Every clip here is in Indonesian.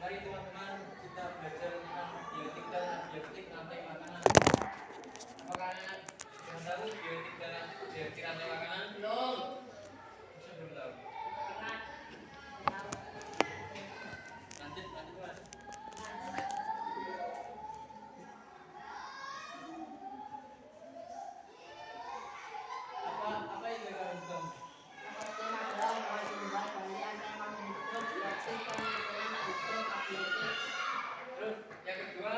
Mari teman-teman kita belajar tentang biotik dan abiotik rantai makanan. Makanan yang tahu biotik dan abiotik rantai makanan? Belum. Bisa belum tahu? Lanjut mas. Apa yang harus tahu? Terus yang kedua,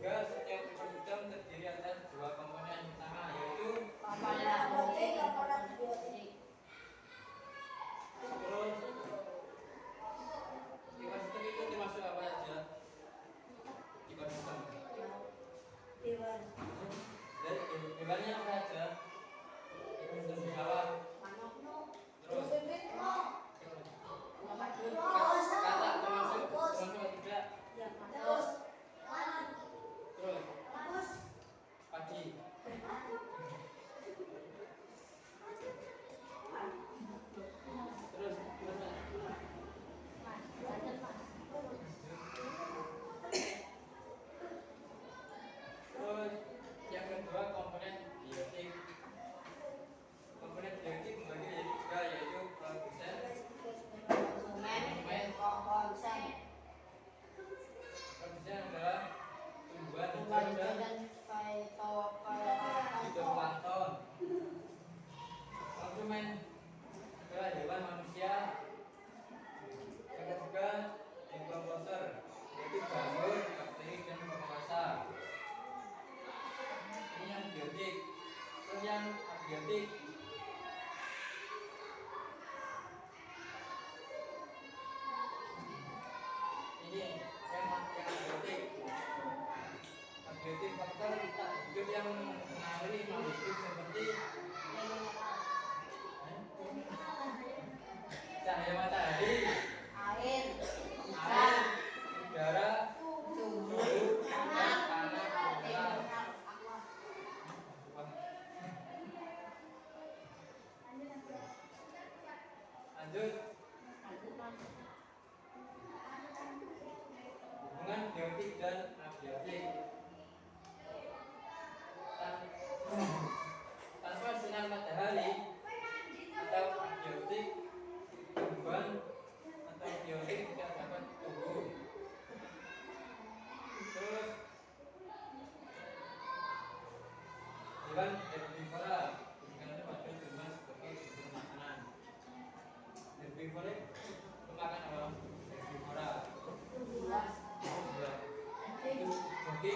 juga setiap ekosistem terdiri atas dua komponen utama, yaitu terus ekosistem itu termasuk apa saja? Ekosistem hewannya apa saja? Ekosistem bawah. Terus kata termasuk tidak? Terus padi. Terus yang kedua komponen biotik. Komponen biotik dibagi menjadi tiga, yaitu produsen, konsumen. Produsen adalah tumbuhan hidup dan fitoplankton. Konsumen adalah hewan manusia. Yang ketiga decomposer, yaitu jamur, bakteri dan penguasa. Ini yang biotik. Terus yang abiotik, ini yang abiotik. Abiotik faktor tak hidup yang mengakhiri makhluk hidup seperti cahaya matahari, air, udara, suhu, panas, udara. Lanjut. Hubungan biotik dan abiotik. Tanpa sinar matahari atau abiotik, tumbuhan atau biotik tidak dapat tumbuh. Terus hewan herbivora bergantung pada tumbuhan sebagai sumber makanan. Herbivora pemakan apa? Herbivora itu joki,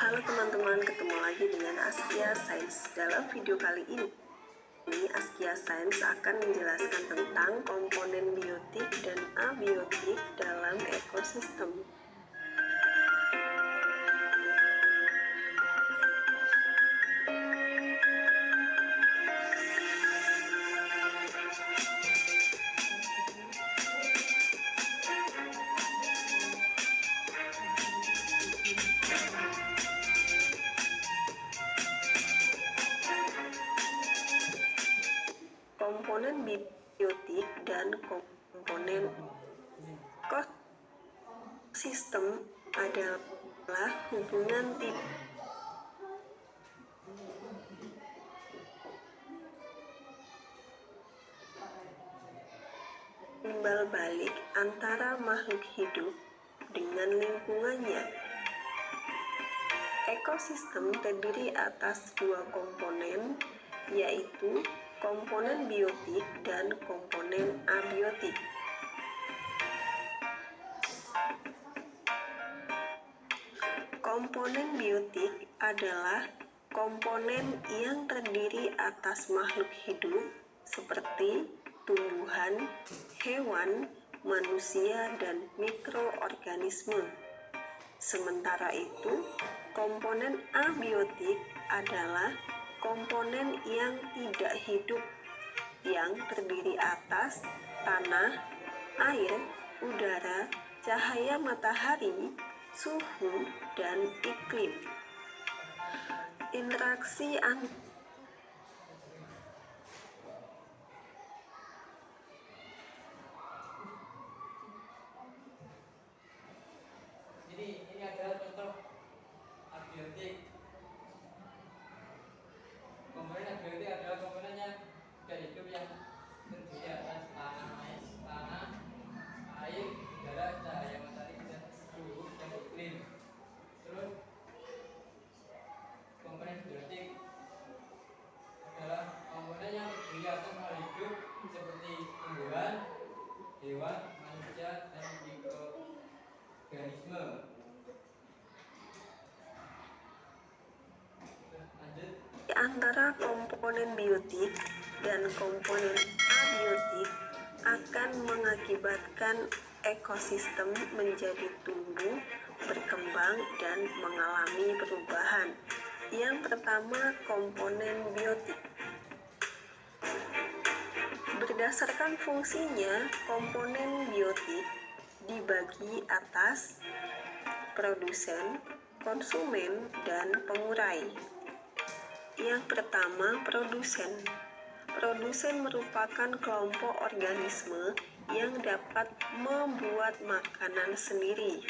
Halo teman-teman, ketemu lagi dengan Askia Sains. Dalam video kali ini Askia Sains akan menjelaskan tentang komponen biotik dan abiotik dalam ekosistem. Komponen biotik dan komponen ekosistem adalah hubungan timbal balik antara makhluk hidup dengan lingkungannya. Ekosistem terdiri atas dua komponen, yaitu komponen biotik dan komponen abiotik. Komponen biotik adalah komponen yang terdiri atas makhluk hidup seperti tumbuhan, hewan, manusia, dan mikroorganisme. Sementara itu, komponen abiotik adalah komponen yang tidak hidup yang terdiri atas tanah, air, udara, cahaya matahari, suhu, dan iklim. Interaksi Jadi ini adalah contoh abiotik. Komponen abiotik adalah komponennya dari hidup yang terdiri atas tanah, air, udara, cahaya matahari, dan suhu dan iklim. Terus komponen biotik adalah komponen yang terdiri atas makhluk hidup seperti tumbuhan, hewan, manusia, dan mikroorganisme. di antara komponen biotik dan komponen abiotik akan mengakibatkan ekosistem menjadi tumbuh, berkembang, dan mengalami perubahan. Yang pertama, komponen biotik. Berdasarkan fungsinya, komponen biotik dibagi atas produsen, konsumen, dan pengurai. Yang pertama, produsen. Produsen merupakan kelompok organisme yang dapat membuat makanan sendiri.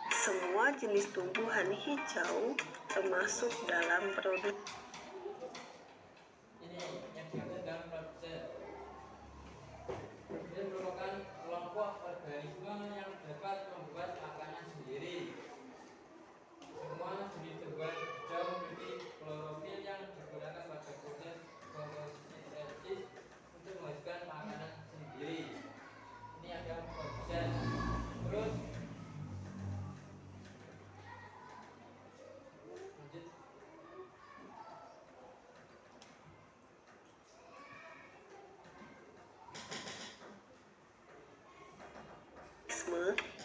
Semua jenis tumbuhan hijau termasuk dalam produk. Ini yang dimaksud dengan produsen. Dia merupakan kelompok organisme yang dapat membuat makanan sendiri. Semua jenis tumbuhan hijau memiliki klorofil yang digunakan pada proses fotosintesis untuk menghasilkan makanan sendiri. Ini adalah produsen. Terus lanjut.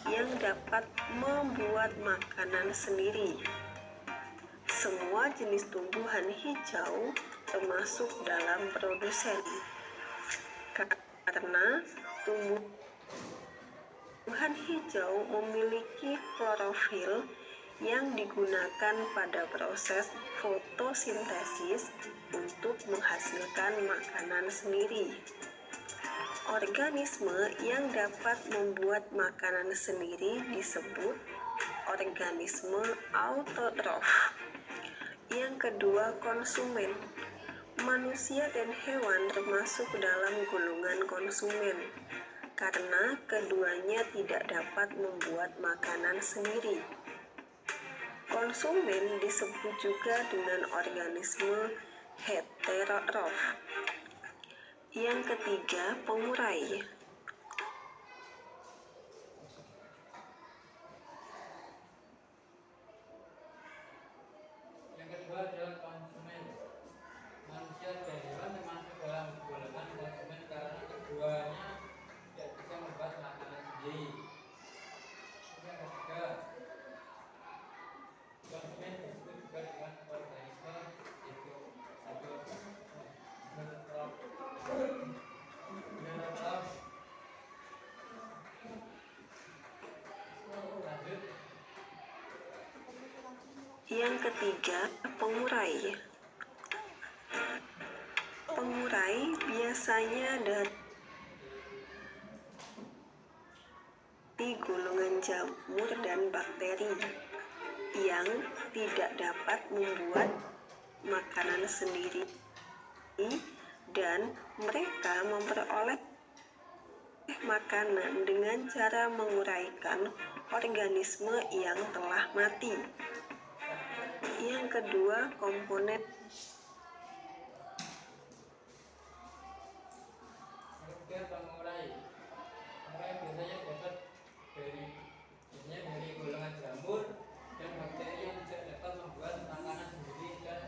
Yang dapat membuat makanan sendiri. Semua jenis tumbuhan hijau termasuk dalam produsen. Karena tumbuhan hijau memiliki klorofil yang digunakan pada proses fotosintesis untuk menghasilkan makanan sendiri. Organisme yang dapat membuat makanan sendiri disebut organisme autotrof. Yang kedua, konsumen. Manusia dan hewan termasuk dalam golongan konsumen karena keduanya tidak dapat membuat makanan sendiri. Konsumen disebut juga dengan organisme heterotrof. Yang ketiga, pengurai. Lanjut. Yang ketiga, pengurai. Pengurai biasanya dari gulungan jamur dan bakteri yang tidak dapat membuat makanan sendiri dan mereka memperoleh makanan dengan cara menguraikan organisme yang telah mati. Yang kedua, komponen Kemudian pengurai biasanya dapat dari golongan jamur dan bakteri yang tidak dapat membuat makanan sendiri dan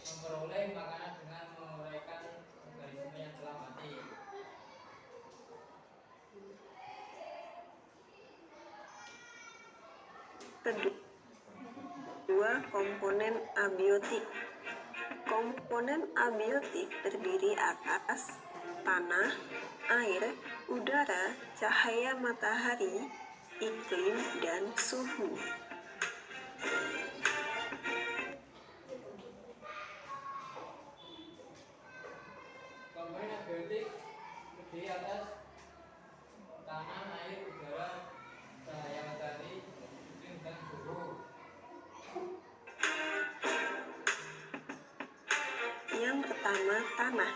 memperoleh makanan dengan menguraikan organisme yang telah mati. Kedua, komponen abiotik. Komponen abiotik terdiri atas tanah, air, udara, cahaya matahari, iklim, dan suhu. Komponen abiotik terdiri atas tanah, air, udara, cahaya matahari, iklim, dan suhu. Yang pertama, tanah.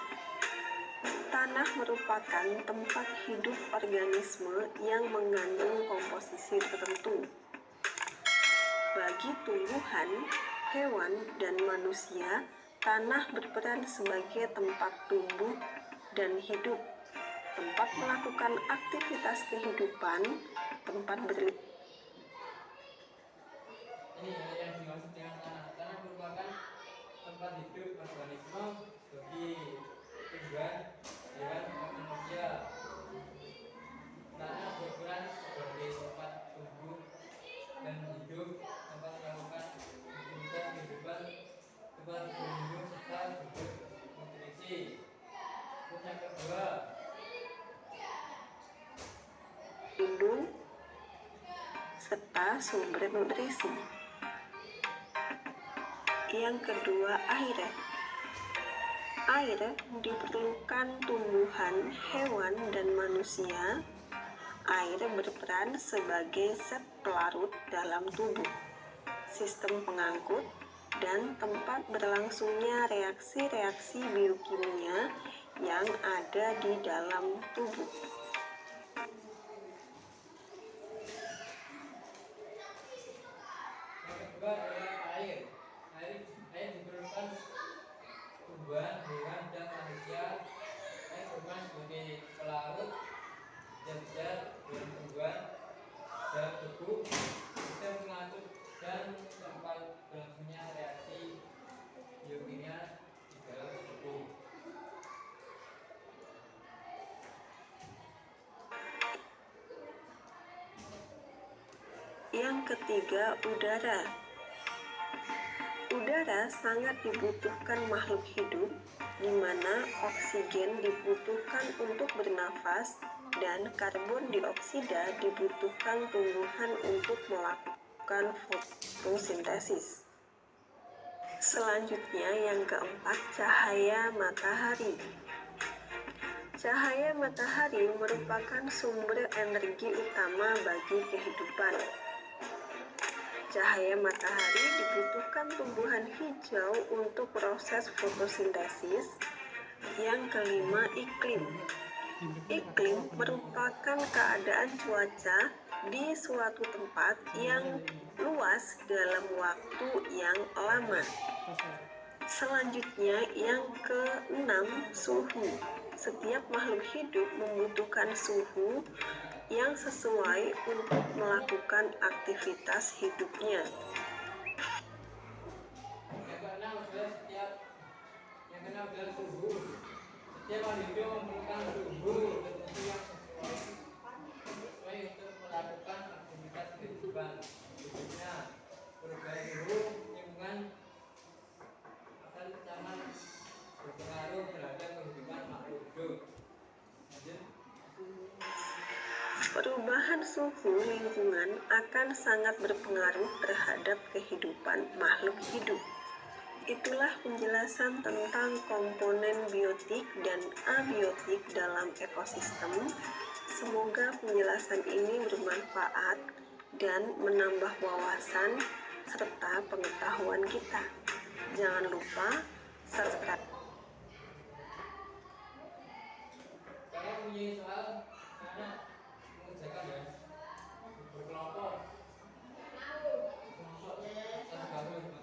Tanah merupakan tempat hidup organisme yang mengandung komposisi tertentu. Bagi tumbuhan, hewan, dan manusia, tanah berperan sebagai tempat tumbuh dan hidup, tempat melakukan aktivitas kehidupan, tempat berlindung. Ini yang dimaksud dengan tanah. Tanah merupakan tempat hidup organisme bagi tumbuhan, hewan, dan manusia. Tanah berperan sebagai tempat tumbuh dan hidup, tempat melakukan aktivitas kehidupan, tempat berlindung serta sumber nutrisi. Terus yang kedua, Lindung serta sumber nutrisi. Yang kedua, air. Air diperlukan tumbuhan, hewan, dan manusia. Air berperan sebagai zat pelarut dalam tubuh, sistem pengangkut, dan tempat berlangsungnya reaksi-reaksi biokimia yang ada di dalam tubuh. yang kedua adalah air. Air diperlukan tumbuhan, hewan, dan manusia. Air berperan sebagai pelarut zat-zat dalam tumbuhan, dalam tubuh, sistem pengangkut, dan tempat berlangsungnya reaksi biokimia di dalam tubuh. Yang ketiga, udara. Udara sangat dibutuhkan makhluk hidup, di mana oksigen dibutuhkan untuk bernafas dan karbon dioksida dibutuhkan tumbuhan untuk melakukan fotosintesis. Selanjutnya, yang keempat, cahaya matahari. Cahaya matahari merupakan sumber energi utama bagi kehidupan. Cahaya matahari dibutuhkan tumbuhan hijau untuk proses fotosintesis. Yang kelima, iklim. Iklim merupakan keadaan cuaca di suatu tempat yang luas dalam waktu yang lama. Selanjutnya, yang keenam, suhu. Setiap makhluk hidup membutuhkan suhu yang sesuai untuk melakukan aktivitas hidupnya. Yang keenam adalah suhu. Setiap makhluk hidup memerlukan suhu tertentu yang sesuai untuk melakukan aktivitas kehidupan. Berikutnya, perubahan suhu lingkungan akan sangat berpengaruh terhadap kehidupan makhluk Perubahan suhu lingkungan akan sangat berpengaruh terhadap kehidupan makhluk hidup. Itulah penjelasan tentang komponen biotik dan abiotik dalam ekosistem. Semoga penjelasan ini bermanfaat dan menambah wawasan serta pengetahuan kita. Jangan lupa subscribe. Kalau punya soal, anak mengerjakan ya, berkelompok. Kelompoknya satu gabung.